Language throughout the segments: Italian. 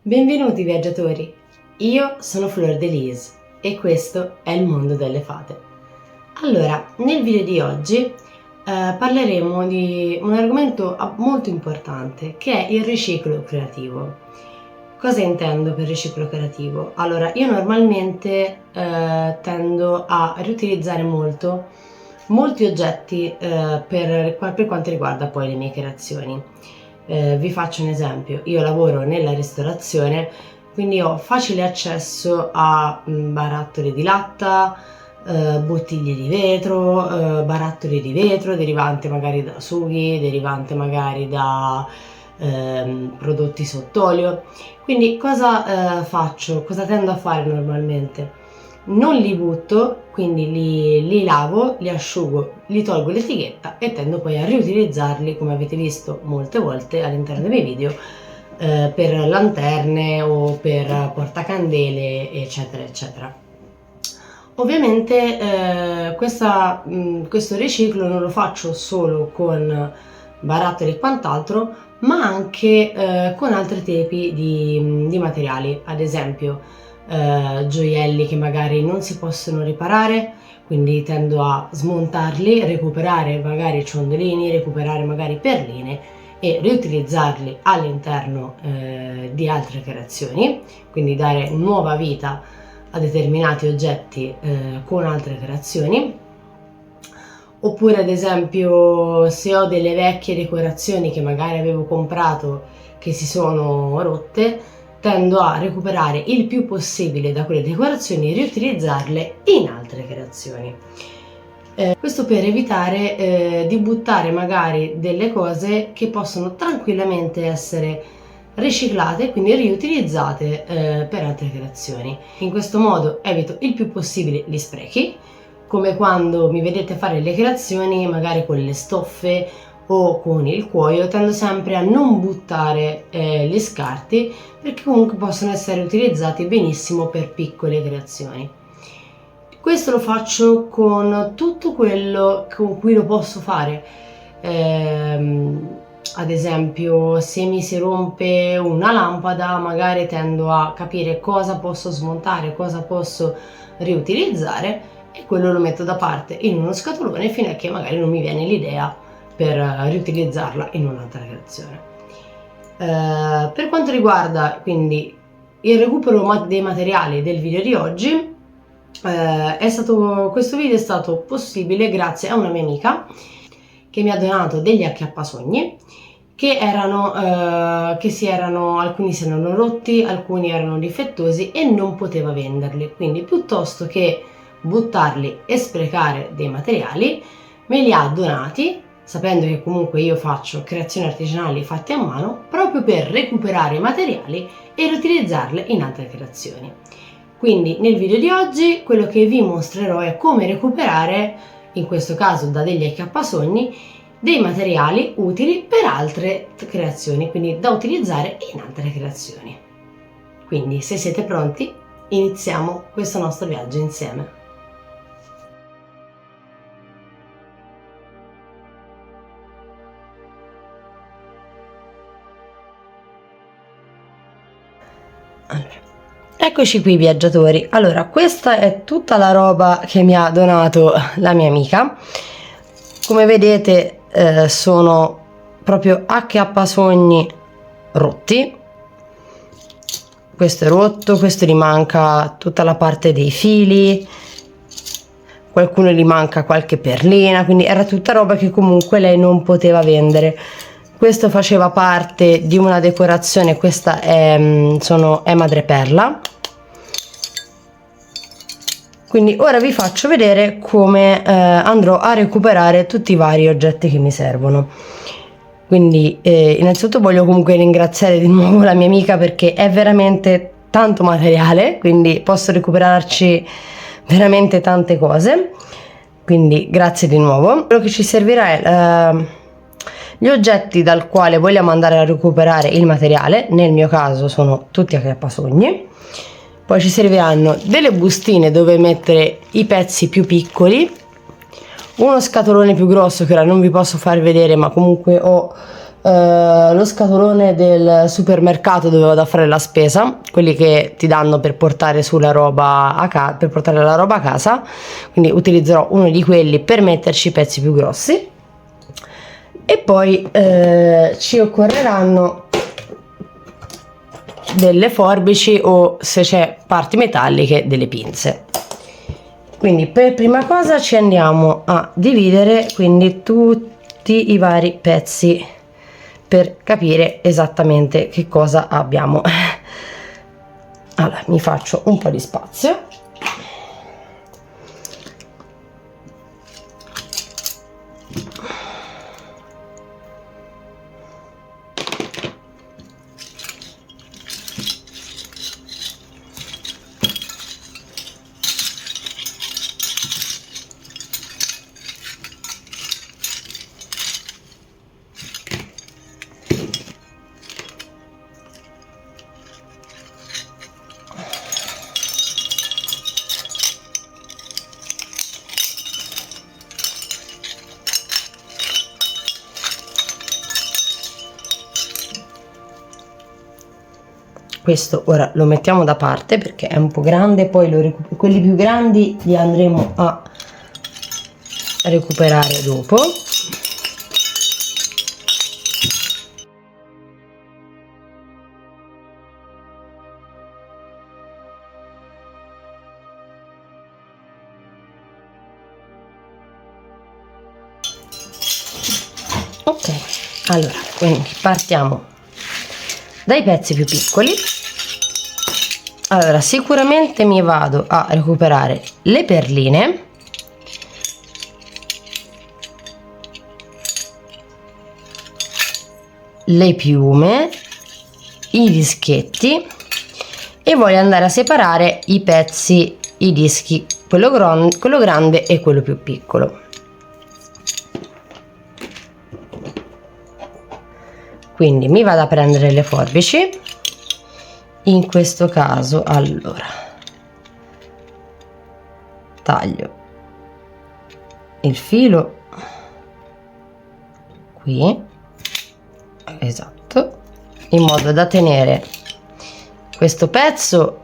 Benvenuti viaggiatori, io sono Flor de Lis e questo è il mondo delle fate. Allora, nel video di oggi parleremo di un argomento molto importante che è il riciclo creativo. Cosa intendo per riciclo creativo? Allora, io normalmente tendo a riutilizzare molti oggetti per quanto riguarda poi le mie creazioni. Vi faccio un esempio: io lavoro nella ristorazione, quindi ho facile accesso a barattoli di latta, bottiglie di vetro, barattoli di vetro derivante magari da sughi, derivante magari da prodotti sott'olio. Quindi cosa faccio? Cosa tendo a fare normalmente? Non li butto, quindi li lavo, li asciugo, li tolgo l'etichetta e tendo poi a riutilizzarli, come avete visto molte volte all'interno dei miei video, per lanterne o per portacandele, eccetera eccetera. Ovviamente questo riciclo non lo faccio solo con barattoli e quant'altro, ma anche con altri tipi di materiali, ad esempio gioielli che magari non si possono riparare, quindi tendo a smontarli, recuperare magari ciondolini, recuperare magari perline e riutilizzarli all'interno di altre creazioni, quindi dare nuova vita a determinati oggetti con altre creazioni. Oppure ad esempio, se ho delle vecchie decorazioni che magari avevo comprato che si sono rotte, tendo a recuperare il più possibile da quelle decorazioni e riutilizzarle in altre creazioni. Questo per evitare di buttare magari delle cose che possono tranquillamente essere riciclate, quindi riutilizzate per altre creazioni. In questo modo evito il più possibile gli sprechi, come quando mi vedete fare le creazioni magari con le stoffe o con il cuoio, tendo sempre a non buttare gli scarti, perché comunque possono essere utilizzati benissimo per piccole creazioni. Questo lo faccio con tutto quello con cui lo posso fare. Ad esempio, se mi si rompe una lampada, magari tendo a capire cosa posso smontare, cosa posso riutilizzare, e quello lo metto da parte in uno scatolone fino a che magari non mi viene l'idea per riutilizzarla in un'altra creazione. Per quanto riguarda quindi il recupero dei materiali del video di oggi, questo video è stato possibile grazie a una mia amica che mi ha donato degli acchiappasogni alcuni si erano rotti, alcuni erano difettosi e non poteva venderli, quindi piuttosto che buttarli e sprecare dei materiali me li ha donati, sapendo che comunque io faccio creazioni artigianali fatte a mano, proprio per recuperare i materiali e riutilizzarle in altre creazioni. Quindi nel video di oggi quello che vi mostrerò è come recuperare, in questo caso da degli acchiappasogni, dei materiali utili per altre creazioni, quindi da utilizzare in altre creazioni. Quindi se siete pronti, iniziamo questo nostro viaggio insieme. Allora, eccoci qui viaggiatori. Allora, questa è tutta la roba che mi ha donato la mia amica. Come vedete sono proprio acchiappasogni rotti. Questo è rotto, questo gli manca tutta la parte dei fili, qualcuno gli manca qualche perlina, quindi era tutta roba che comunque lei non poteva vendere. Questo faceva parte di una decorazione, questa è madreperla. Quindi ora vi faccio vedere come andrò a recuperare tutti i vari oggetti che mi servono. Quindi innanzitutto voglio comunque ringraziare di nuovo la mia amica, perché è veramente tanto materiale, quindi posso recuperarci veramente tante cose, quindi grazie di nuovo. Quello che ci servirà è gli oggetti dal quale vogliamo andare a recuperare il materiale. Nel mio caso sono tutti acchiappasogni. Poi ci serviranno delle bustine dove mettere i pezzi più piccoli, uno scatolone più grosso che ora non vi posso far vedere, ma comunque ho lo scatolone del supermercato dove vado a fare la spesa, quelli che ti danno per portare su la roba per portare la roba a casa, quindi utilizzerò uno di quelli per metterci i pezzi più grossi. E poi ci occorreranno delle forbici o, se c'è parti metalliche, delle pinze. Quindi per prima cosa ci andiamo a dividere quindi tutti i vari pezzi per capire esattamente che cosa abbiamo. Allora mi faccio un po' di spazio. Questo ora lo mettiamo da parte perché è un po' grande, poi quelli più grandi li andremo a recuperare dopo. Ok, allora quindi partiamo dai pezzi più piccoli. Allora sicuramente mi vado a recuperare le perline, le piume, i dischetti, e voglio andare a separare i pezzi, i dischi, quello grande e quello più piccolo. Quindi mi vado a prendere le forbici. In questo caso allora taglio il filo qui, esatto, in modo da tenere questo pezzo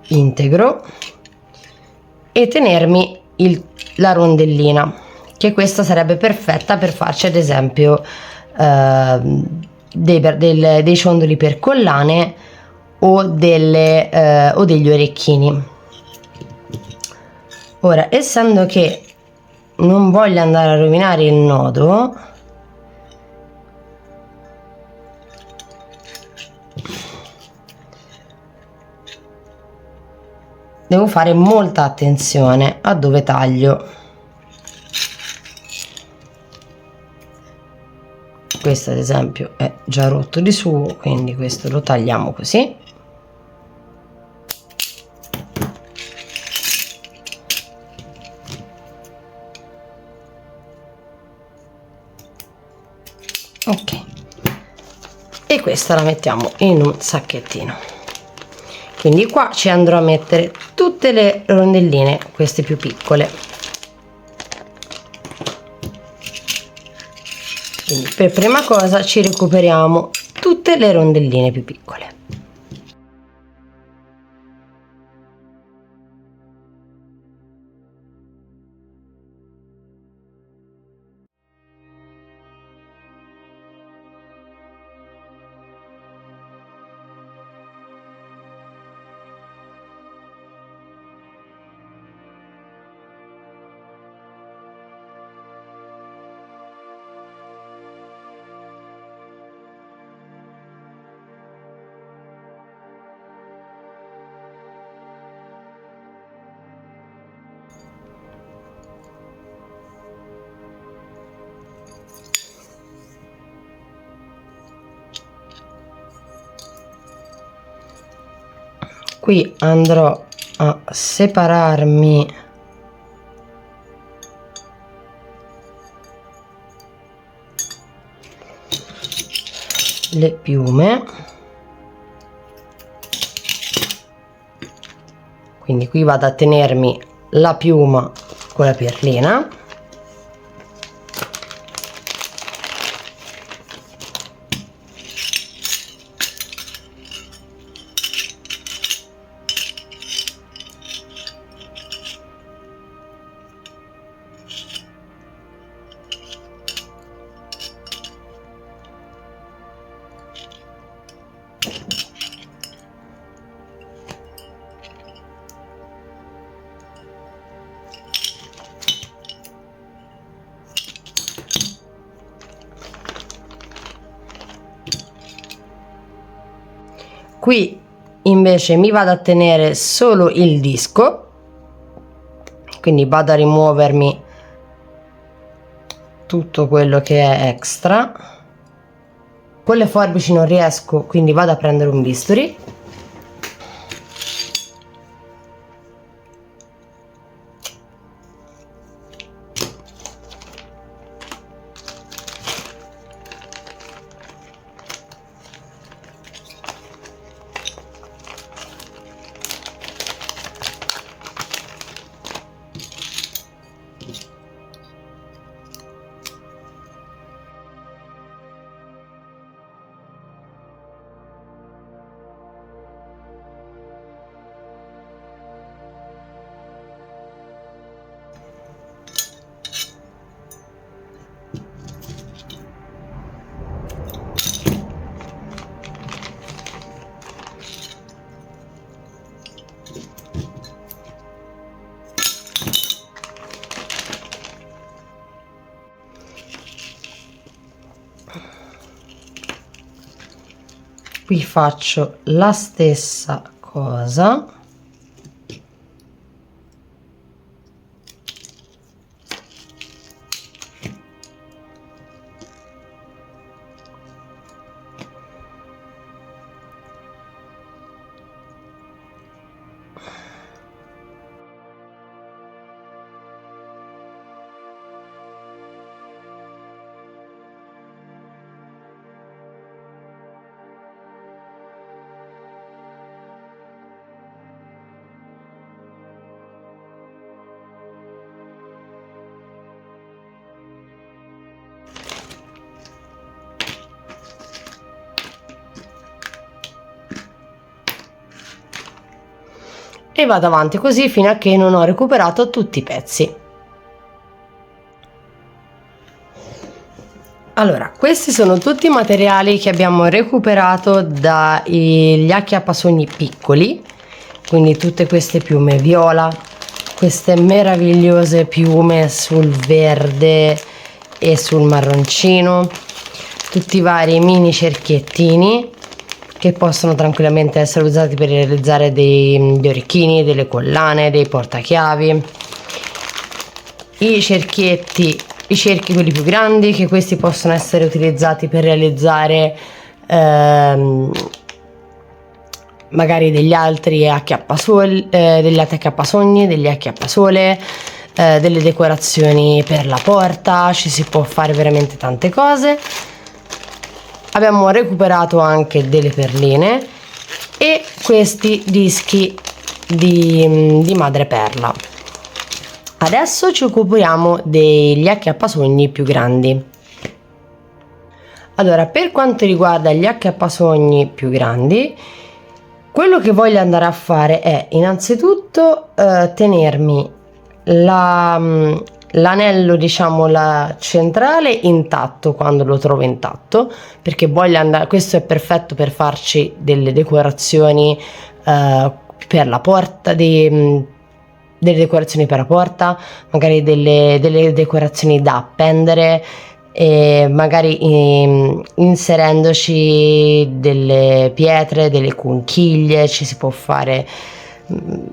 integro e tenermi la rondellina, che questa sarebbe perfetta per farci ad esempio dei ciondoli per collane o degli orecchini. Ora, essendo che non voglio andare a rovinare il nodo, devo fare molta attenzione a dove taglio. Questo ad esempio è già rotto di suo, quindi questo lo tagliamo così. Ok, e questa la mettiamo in un sacchettino. Quindi qua ci andrò a mettere tutte le rondelline, queste più piccole. Quindi per prima cosa ci recuperiamo tutte le rondelline più piccole. Qui andrò a separarmi le piume, quindi qui vado a tenermi la piuma con la perlina. Qui invece mi vado a tenere solo il disco, quindi vado a rimuovermi tutto quello che è extra. Con le forbici non riesco, quindi vado a prendere un bisturi. Qui faccio la stessa cosa. E vado avanti così fino a che non ho recuperato tutti i pezzi. Allora, questi sono tutti i materiali che abbiamo recuperato dagli acchiappasogni piccoli, quindi tutte queste piume viola, queste meravigliose piume sul verde e sul marroncino, tutti i vari mini cerchiettini che possono tranquillamente essere usati per realizzare degli orecchini, delle collane, dei portachiavi, i cerchietti, i cerchi quelli più grandi, che questi possono essere utilizzati per realizzare magari degli altri acchiappasogni, degli acchiappasole, delle decorazioni per la porta. Ci si può fare veramente tante cose. Abbiamo recuperato anche delle perline e questi dischi di madreperla. Adesso ci occupiamo degli acchiappasogni più grandi. Allora, per quanto riguarda gli acchiappasogni più grandi, quello che voglio andare a fare è innanzitutto tenermi l'anello, diciamo, la centrale intatto quando lo trovo intatto, perché voglio andare, questo è perfetto per farci delle decorazioni per la porta, delle decorazioni per la porta, magari delle decorazioni da appendere, e magari inserendoci delle pietre, delle conchiglie. Ci si può fare,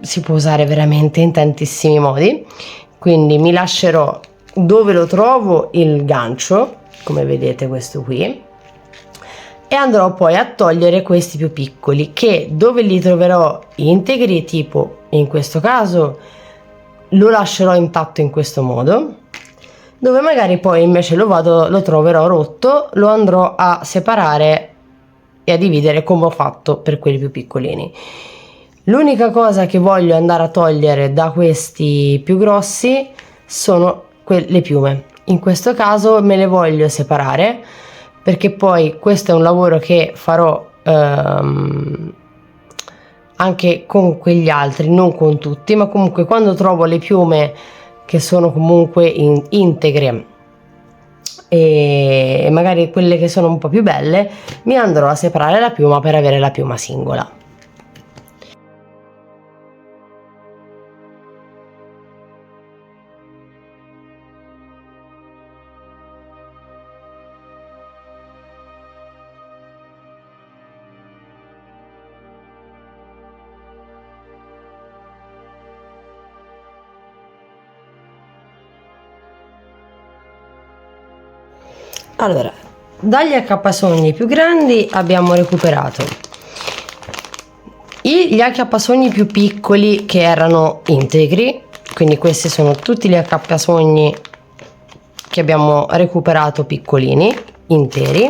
si può usare veramente in tantissimi modi. Quindi mi lascerò dove lo trovo il gancio, come vedete questo qui, e andrò poi a togliere questi più piccoli, che dove li troverò integri, tipo in questo caso lo lascerò intatto in questo modo. Dove magari poi invece lo troverò rotto, lo andrò a separare e a dividere come ho fatto per quelli più piccolini. L'unica cosa che voglio andare a togliere da questi più grossi sono le piume. In questo caso me le voglio separare, perché poi questo è un lavoro che farò anche con quegli altri, non con tutti, ma comunque quando trovo le piume che sono comunque integre e magari quelle che sono un po' più belle, mi andrò a separare la piuma per avere la piuma singola. Allora, dagli accappasogni più grandi abbiamo recuperato gli accappasogni più piccoli che erano integri, quindi questi sono tutti gli accappasogni che abbiamo recuperato piccolini, interi.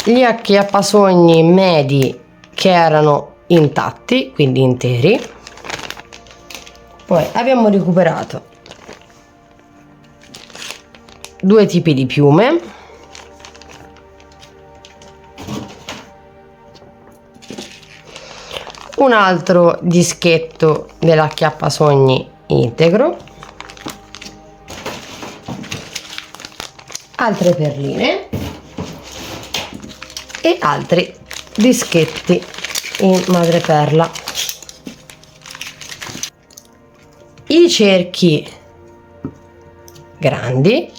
Gli acchiappasogni medi che erano intatti, quindi interi. Poi abbiamo recuperato due tipi di piume, un altro dischetto dell'acchiappasogni integro, altre perline e altri dischetti in madreperla. I cerchi grandi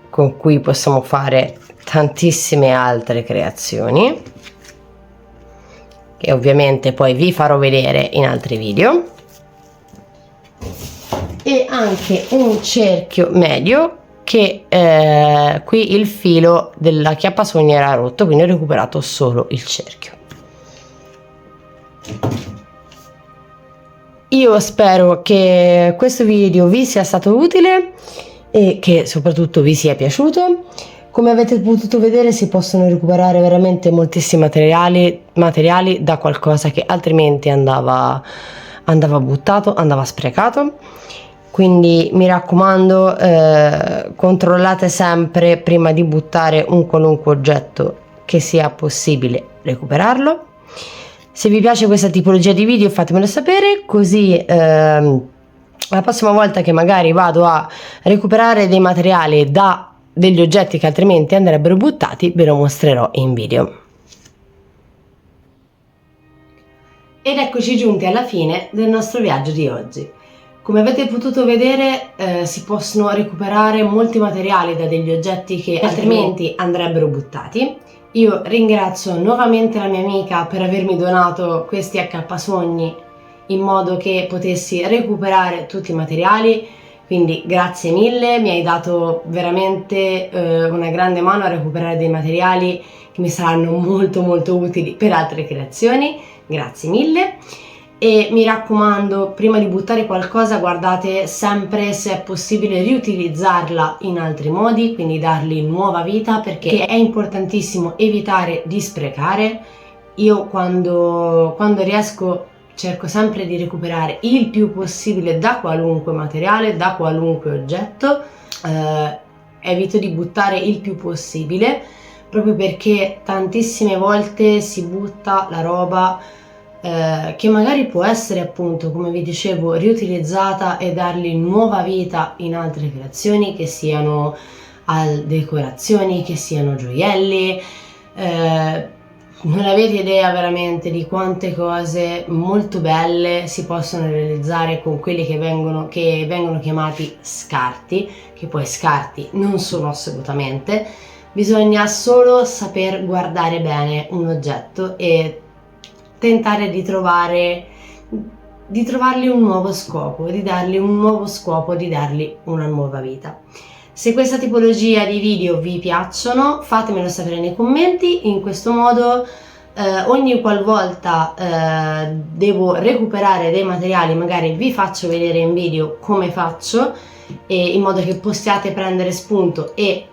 con cui possiamo fare tantissime altre creazioni che ovviamente poi vi farò vedere in altri video, e anche un cerchio medio che qui il filo dell'acchiappasogni era rotto, quindi ho recuperato solo il cerchio. Io spero che questo video vi sia stato utile e che soprattutto vi sia piaciuto. Come avete potuto vedere, si possono recuperare veramente moltissimi materiali da qualcosa che altrimenti andava buttato, andava sprecato. Quindi mi raccomando, controllate sempre prima di buttare un qualunque oggetto che sia possibile recuperarlo. Se vi piace questa tipologia di video fatemelo sapere, così la prossima volta che magari vado a recuperare dei materiali da degli oggetti che altrimenti andrebbero buttati, ve lo mostrerò in video. Ed eccoci giunti alla fine del nostro viaggio di oggi. Come avete potuto vedere, si possono recuperare molti materiali da degli oggetti che altrimenti andrebbero buttati. Io ringrazio nuovamente la mia amica per avermi donato questi accappasogni in modo che potessi recuperare tutti i materiali, quindi grazie mille, mi hai dato veramente una grande mano a recuperare dei materiali che mi saranno molto utili per altre creazioni. Grazie mille. E mi raccomando, prima di buttare qualcosa guardate sempre se è possibile riutilizzarla in altri modi, quindi dargli nuova vita, perché è importantissimo evitare di sprecare. Io quando riesco cerco sempre di recuperare il più possibile da qualunque materiale, da qualunque oggetto, evito di buttare il più possibile, proprio perché tantissime volte si butta la roba che magari può essere, appunto, come vi dicevo, riutilizzata e dargli nuova vita in altre creazioni, che siano decorazioni, che siano gioielli. Non avete idea veramente di quante cose molto belle si possono realizzare con quelli che vengono chiamati scarti, che poi scarti non sono assolutamente. Bisogna solo saper guardare bene un oggetto e tentare di trovargli un nuovo scopo, di dargli un nuovo scopo, di dargli una nuova vita. Se questa tipologia di video vi piacciono, fatemelo sapere nei commenti. In questo modo ogni qualvolta devo recuperare dei materiali, magari vi faccio vedere in video come faccio, in modo che possiate prendere spunto e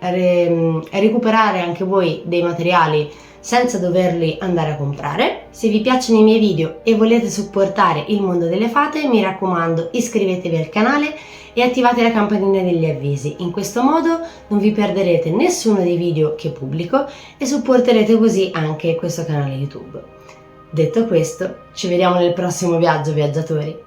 recuperare anche voi dei materiali senza doverli andare a comprare. Se vi piacciono i miei video e volete supportare il mondo delle fate, mi raccomando, iscrivetevi al canale e attivate la campanella degli avvisi. In questo modo non vi perderete nessuno dei video che pubblico e supporterete così anche questo canale YouTube. Detto questo, ci vediamo nel prossimo viaggio, viaggiatori!